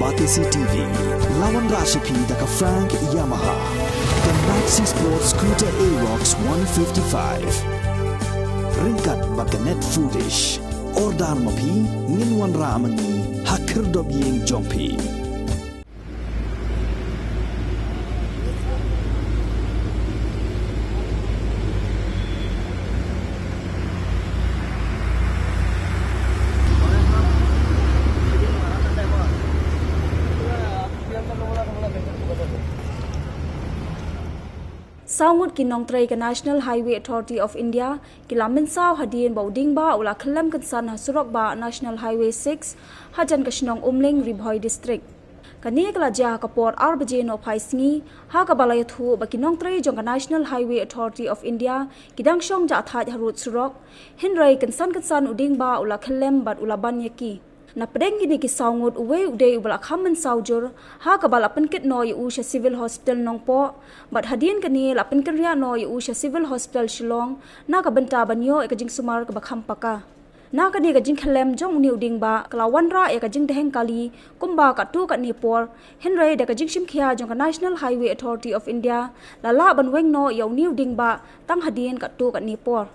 Batisi TV, lawan Rashipi daka Frank Yamaha, dan Maxi Sports Scooter Aerox 155. Ringkat baganet foodish, ordar mapi, nginwan ramani, hakir dobyeng jompi. Ngut kinong tray ka National Highway Authority of India kila Mynsaw hadien bau Diengbah ula Khyllem kansan ha Surok ba National Highway 6 hajan ka Shnong Umling Bhoi district kani kala ja ka por arbaje no phaisngi ha ka balay thu ba kinong tray jong ka National Highway Authority of India kidang shong ja thaj harut Surok hinrai kansan Diengbah ula Khyllem bat ula banyaki na pedeng gini ki Ngut uwe ude ubala khaman saujur ha ka bala penkit no yu sha civil hospital nongpo bat hadien kani la penkin ria no yu sha civil hospital Shillong na ka benta banyo e ka jing sumar ka bakham paka na ka ni ka jing Khyllem jong niu Diengbah kala wanra e ka jing deheng kali kumba ka tu ka ni por henrei de ka jing shimkhia jong ka National Highway Authority of India la la banweng no yu niu Diengbah tang hadien ka tu ka ni por